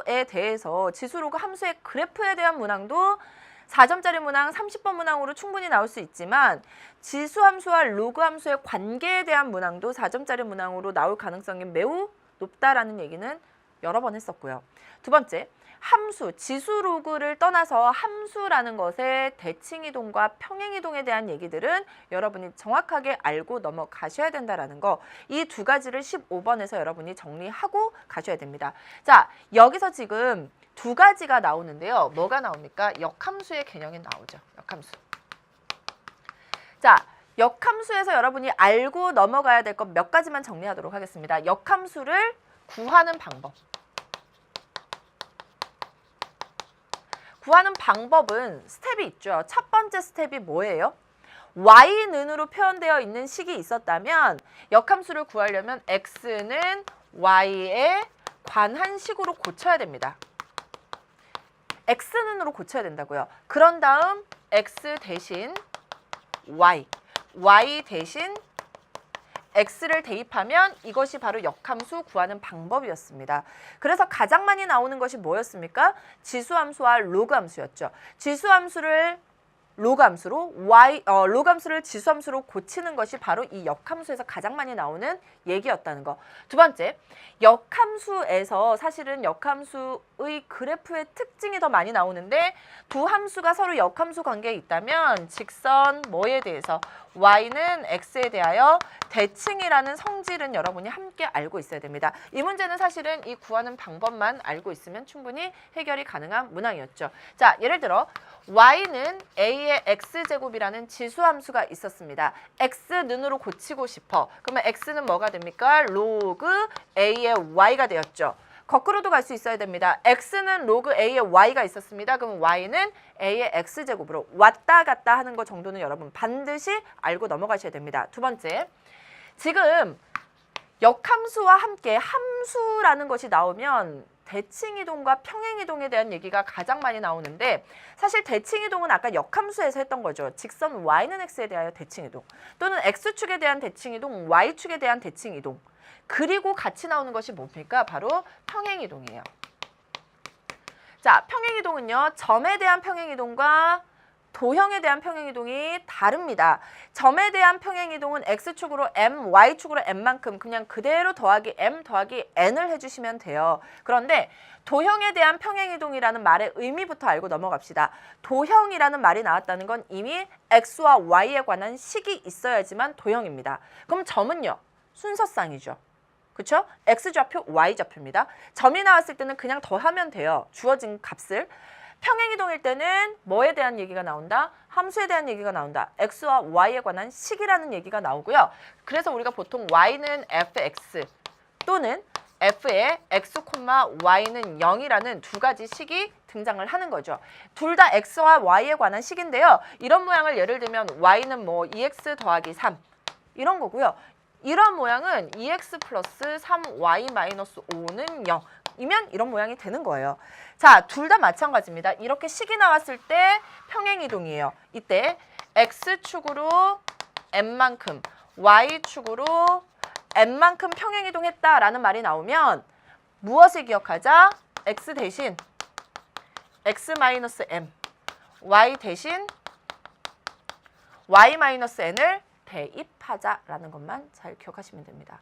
에 대해서 지수로그 함수의 그래프에 대한 문항도 4점짜리 문항, 30번 문항으로 충분히 나올 수 있지만 지수 함수와 로그 함수의 관계에 대한 문항도 4점짜리 문항으로 나올 가능성이 매우 높다라는 얘기는 여러 번 했었고요. 두 번째, 함수, 지수 로그를 떠나서 함수라는 것의 대칭이동과 평행이동에 대한 얘기들은 여러분이 정확하게 알고 넘어가셔야 된다라는 거, 이 두 가지를 15번에서 여러분이 정리하고 가셔야 됩니다. 자, 여기서 지금 두 가지가 나오는데요. 뭐가 나옵니까? 역함수의 개념이 나오죠. 역함수. 자, 역함수에서 여러분이 알고 넘어가야 될 것 몇 가지만 정리하도록 하겠습니다. 역함수를 구하는 방법. 구하는 방법은 스텝이 있죠. 첫 번째 스텝이 뭐예요? y는으로 표현되어 있는 식이 있었다면 역함수를 구하려면 x는 y에 관한 식으로 고쳐야 됩니다. x는으로 고쳐야 된다고요. 그런 다음 x 대신 y, y 대신 x를 대입하면 이것이 바로 역함수 구하는 방법이었습니다. 그래서 가장 많이 나오는 것이 뭐였습니까? 지수함수와 로그함수였죠. 지수함수를 로그함수로 로그함수를 지수함수로 고치는 것이 바로 이 역함수에서 가장 많이 나오는 얘기였다는 거. 두 번째, 역함수에서 사실은 역함수의 그래프의 특징이 더 많이 나오는데 두 함수가 서로 역함수 관계에 있다면 직선 뭐에 대해서 y는 x에 대하여 대칭이라는 성질은 여러분이 함께 알고 있어야 됩니다. 이 문제는 사실은 이 구하는 방법만 알고 있으면 충분히 해결이 가능한 문항이었죠. 자, 예를 들어 y는 a의 x제곱이라는 지수함수가 있었습니다. x는으로 고치고 싶어. 그러면 x는 뭐가 됩니까? 로그 a의 y가 되었죠. 거꾸로도 갈 수 있어야 됩니다. x는 로그 a의 y가 있었습니다. 그럼 y는 a의 x제곱으로 왔다 갔다 하는 것 정도는 여러분 반드시 알고 넘어가셔야 됩니다. 두 번째, 지금 역함수와 함께 함수라는 것이 나오면 대칭이동과 평행이동에 대한 얘기가 가장 많이 나오는데 사실 대칭이동은 아까 역함수에서 했던 거죠. 직선 y는 x에 대하여 대칭이동 또는 x축에 대한 대칭이동, y축에 대한 대칭이동 그리고 같이 나오는 것이 뭡니까? 바로 평행이동이에요. 자, 평행이동은요. 점에 대한 평행이동과 도형에 대한 평행이동이 다릅니다. 점에 대한 평행이동은 x축으로 m, y축으로 n만큼 그냥 그대로 더하기 m 더하기 n을 해주시면 돼요. 그런데 도형에 대한 평행이동이라는 말의 의미부터 알고 넘어갑시다. 도형이라는 말이 나왔다는 건 이미 x와 y에 관한 식이 있어야지만 도형입니다. 그럼 점은요? 순서쌍이죠. 그렇죠? x좌표, y좌표입니다. 점이 나왔을 때는 그냥 더하면 돼요. 주어진 값을. 평행이동일 때는 뭐에 대한 얘기가 나온다? 함수에 대한 얘기가 나온다. x와 y에 관한 식이라는 얘기가 나오고요. 그래서 우리가 보통 y는 fx 또는 f의 x, y는 0이라는 두 가지 식이 등장을 하는 거죠. 둘 다 x와 y에 관한 식인데요. 이런 모양을 예를 들면 y는 뭐 2x 더하기 3 이런 거고요. 이런 모양은 2x 플러스 3y 마이너스 5는 0 이면 이런 모양이 되는 거예요. 자, 둘 다 마찬가지입니다. 이렇게 식이 나왔을 때 평행이동이에요. 이때 x축으로 n만큼, y축으로 n만큼 평행이동했다라는 말이 나오면 무엇을 기억하자? x 대신 x-m, y 대신 y-n을 대입하자라는 것만 잘 기억하시면 됩니다.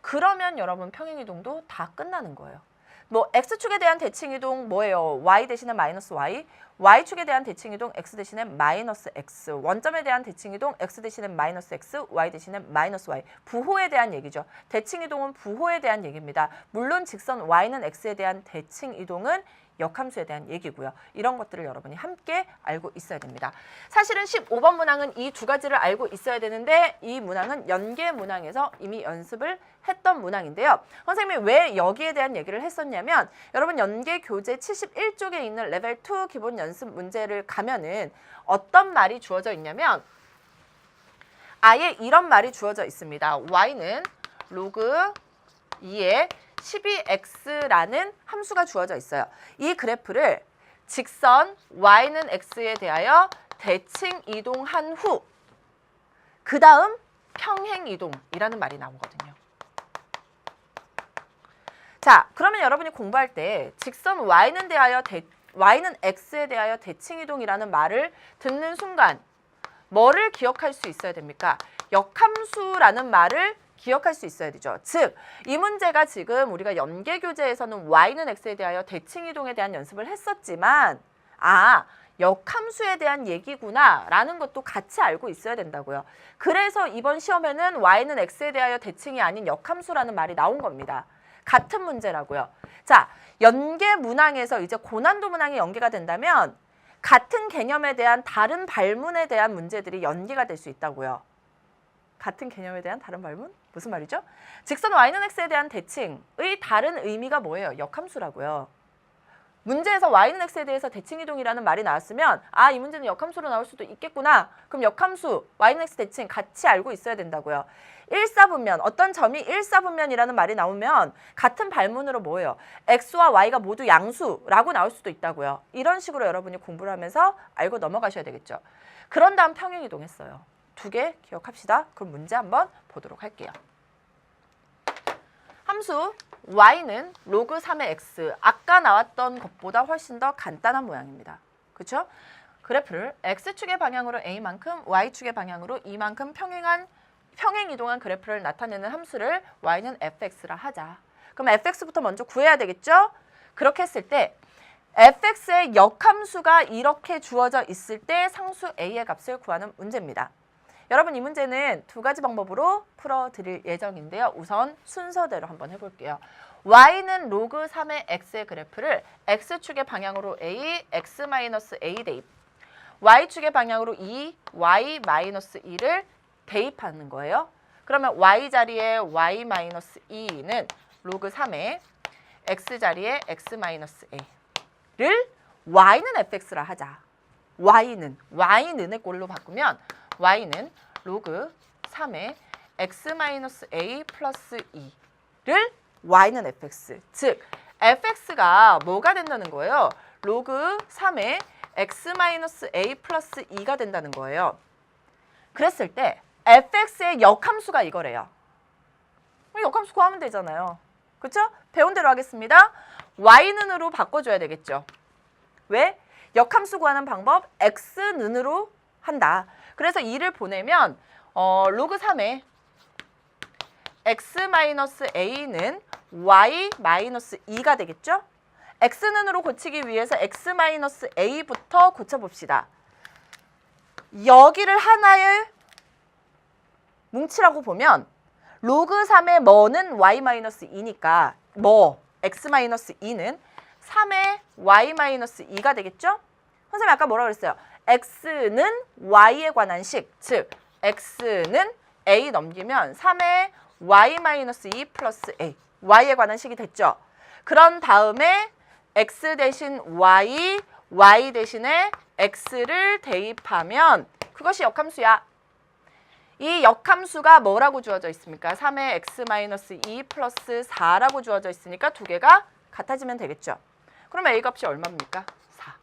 그러면 여러분 평행이동도 다 끝나는 거예요. 뭐 x축에 대한 대칭이동 뭐예요? y 대신에 마이너스 y, y축에 대한 대칭이동 x 대신에 마이너스 x, 원점에 대한 대칭이동 x 대신에 마이너스 x, y 대신에 마이너스 y, 부호에 대한 얘기죠. 대칭이동은 부호에 대한 얘기입니다. 물론 직선 y는 x에 대한 대칭이동은 역함수에 대한 얘기고요. 이런 것들을 여러분이 함께 알고 있어야 됩니다. 사실은 15번 문항은 이 두 가지를 알고 있어야 되는데 이 문항은 연계 문항에서 이미 연습을 했던 문항인데요. 선생님이 왜 여기에 대한 얘기를 했었냐면 여러분 연계 교재 71쪽에 있는 레벨 2 기본 연습 문제를 가면은 어떤 말이 주어져 있냐면 아예 이런 말이 주어져 있습니다. y는 로그 2의 12x라는 함수가 주어져 있어요. 이 그래프를 직선 y는 x에 대하여 대칭 이동한 후 그 다음 평행 이동이라는 말이 나오거든요. 자, 그러면 여러분이 공부할 때 직선 y는 x에 대하여 대칭이동이라는 말을 듣는 순간 뭐를 기억할 수 있어야 됩니까? 역함수라는 말을 기억할 수 있어야 되죠. 즉, 이 문제가 지금 우리가 연계교재에서는 y는 x에 대하여 대칭이동에 대한 연습을 했었지만 역함수에 대한 얘기구나 라는 것도 같이 알고 있어야 된다고요. 그래서 이번 시험에는 y는 x에 대하여 대칭이 아닌 역함수라는 말이 나온 겁니다. 같은 문제라고요. 자, 연계 문항에서 이제 고난도 문항이 연계가 된다면 같은 개념에 대한 다른 발문에 대한 문제들이 연계가 될 수 있다고요. 같은 개념에 대한 다른 발문? 무슨 말이죠? 직선 y는 x에 대한 대칭의 다른 의미가 뭐예요? 역함수라고요. 문제에서 y는 x에 대해서 대칭이동이라는 말이 나왔으면 이 문제는 역함수로 나올 수도 있겠구나. 그럼 역함수, y는 x 대칭 같이 알고 있어야 된다고요. 일사분면, 어떤 점이 일사분면이라는 말이 나오면 같은 발문으로 뭐예요? x와 y가 모두 양수라고 나올 수도 있다고요. 이런 식으로 여러분이 공부를 하면서 알고 넘어가셔야 되겠죠. 그런 다음 평행이동했어요. 두 개 기억합시다. 그럼 문제 한번 보도록 할게요. 함수 y는 로그 3의 x, 아까 나왔던 것보다 훨씬 더 간단한 모양입니다. 그렇죠? 그래프를 x축의 방향으로 a만큼, y축의 방향으로 이만큼 평행이동한 그래프를 나타내는 함수를 y는 fx라 하자. 그럼 fx부터 먼저 구해야 되겠죠? 그렇게 했을 때 fx의 역함수가 이렇게 주어져 있을 때 상수 a의 값을 구하는 문제입니다. 여러분, 이 문제는 두 가지 방법으로 풀어드릴 예정인데요. 우선 순서대로 한번 해볼게요. y는 로그 3의 x의 그래프를 x축의 방향으로 a, x-a 대입, y축의 방향으로 2, y-2를 대입하는 거예요. 그러면 y 자리에 y-2는 로그 3의 x 자리에 x-a를 y는 fx라 하자. y는의 꼴로 바꾸면 y는 로그 3의 x-a 플러스 2를 y는 fx. 즉, fx가 뭐가 된다는 거예요? 로그 3의 x-a 플러스 2가 된다는 거예요. 그랬을 때 fx의 역함수가 이거래요. 역함수 구하면 되잖아요. 그렇죠? 배운 대로 하겠습니다. y는으로 바꿔줘야 되겠죠. 왜? 역함수 구하는 방법 x는으로 한다. 그래서 2를 보내면 로그 3의 x-a는 y-2가 되겠죠? x는으로 고치기 위해서 x-a부터 고쳐봅시다. 여기를 하나의 뭉치라고 보면 로그 3의 뭐는 y-2니까 x-2는 3의 y-2가 되겠죠? 선생님 아까 뭐라고 그랬어요? x는 y에 관한 식, 즉 x는 a 넘기면 3의 y-2 플러스 a, y에 관한 식이 됐죠? 그런 다음에 x 대신 y, y 대신에 x를 대입하면 그것이 역함수야. 이 역함수가 뭐라고 주어져 있습니까? 3의 x-2 플러스 4라고 주어져 있으니까 두 개가 같아지면 되겠죠? 그러면 a 값이 얼마입니까? 4.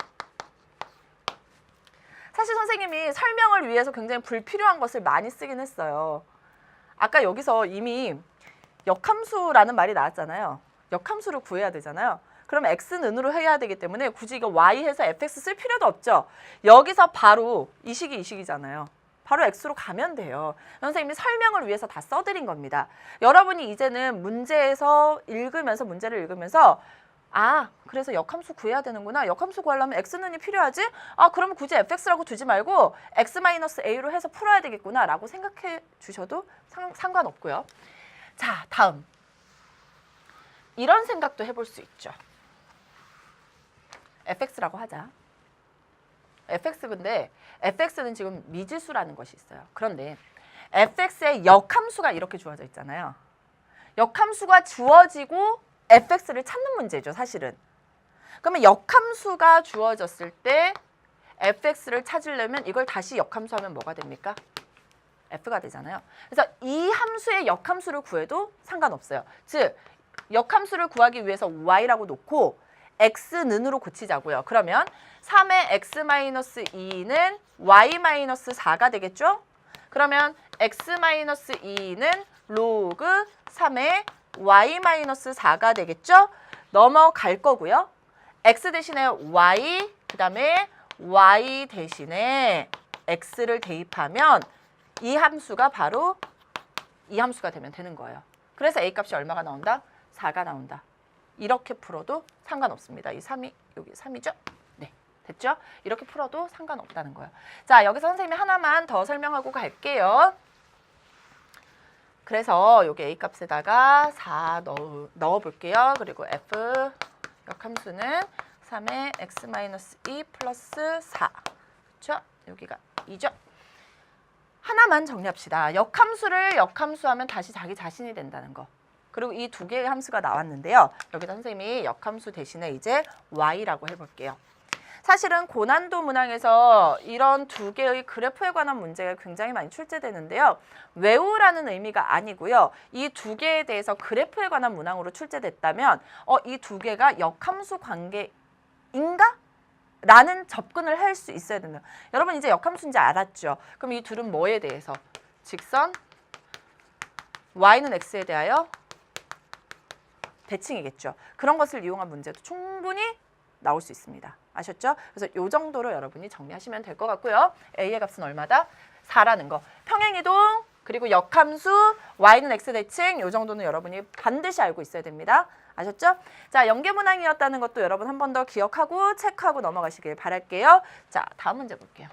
사실 선생님이 설명을 위해서 굉장히 불필요한 것을 많이 쓰긴 했어요. 아까 여기서 이미 역함수라는 말이 나왔잖아요. 역함수를 구해야 되잖아요. 그러면 x는으로 해야 되기 때문에 굳이 이거 y 해서 fx 쓸 필요도 없죠. 여기서 바로 이 식이잖아요. 바로 x로 가면 돼요. 선생님이 설명을 위해서 다 써드린 겁니다. 여러분이 이제는 문제를 읽으면서 그래서 역함수 구해야 되는구나. 역함수 구하려면 x는이 필요하지? 그러면 굳이 fx라고 두지 말고 x-a로 해서 풀어야 되겠구나 라고 생각해 주셔도 상관없고요. 자, 다음. 이런 생각도 해볼 수 있죠. fx라고 하자. 근데 fx는 지금 미지수라는 것이 있어요. 그런데 fx의 역함수가 이렇게 주어져 있잖아요. 역함수가 주어지고 fx를 찾는 문제죠, 사실은. 그러면 역함수가 주어졌을 때 fx를 찾으려면 이걸 다시 역함수하면 뭐가 됩니까? f가 되잖아요. 그래서 이 함수의 역함수를 구해도 상관없어요. 즉, 역함수를 구하기 위해서 y라고 놓고 x는으로 고치자고요. 그러면 3의 x-2는 y-4가 되겠죠? 그러면 x-2는 로그 3의 y-4가 되겠죠? 넘어갈 거고요. x 대신에 y, 그 다음에 y 대신에 x를 대입하면 이 함수가 바로 이 함수가 되면 되는 거예요. 그래서 a 값이 얼마가 나온다? 4가 나온다. 이렇게 풀어도 상관없습니다. 이 3이 여기 3이죠? 네, 됐죠? 이렇게 풀어도 상관없다는 거예요. 자, 여기서 선생님이 하나만 더 설명하고 갈게요. 그래서 여기 a 값에다가 4 넣어 볼게요. 그리고 f 역함수는 3의 x-2 플러스 4. 그렇죠? 여기가 2죠? 하나만 정리합시다. 역함수를 역함수하면 다시 자기 자신이 된다는 거. 그리고 이 두 개의 함수가 나왔는데요. 여기다 선생님이 역함수 대신에 이제 y라고 해볼게요. 사실은 고난도 문항에서 이런 두 개의 그래프에 관한 문제가 굉장히 많이 출제되는데요. 외우라는 의미가 아니고요. 이 두 개에 대해서 그래프에 관한 문항으로 출제됐다면 이 두 개가 역함수 관계인가? 라는 접근을 할 수 있어야 된다. 여러분 이제 역함수인지 알았죠? 그럼 이 둘은 뭐에 대해서? 직선 y는 x에 대하여 대칭이겠죠. 그런 것을 이용한 문제도 충분히 나올 수 있습니다. 아셨죠? 그래서 이 정도로 여러분이 정리하시면 될 것 같고요. a의 값은 얼마다? 4라는 거. 평행이동 그리고 역함수 y는 x 대칭 이 정도는 여러분이 반드시 알고 있어야 됩니다. 아셨죠? 자, 연계문항이었다는 것도 여러분 한 번 더 기억하고 체크하고 넘어가시길 바랄게요. 자, 다음 문제 볼게요.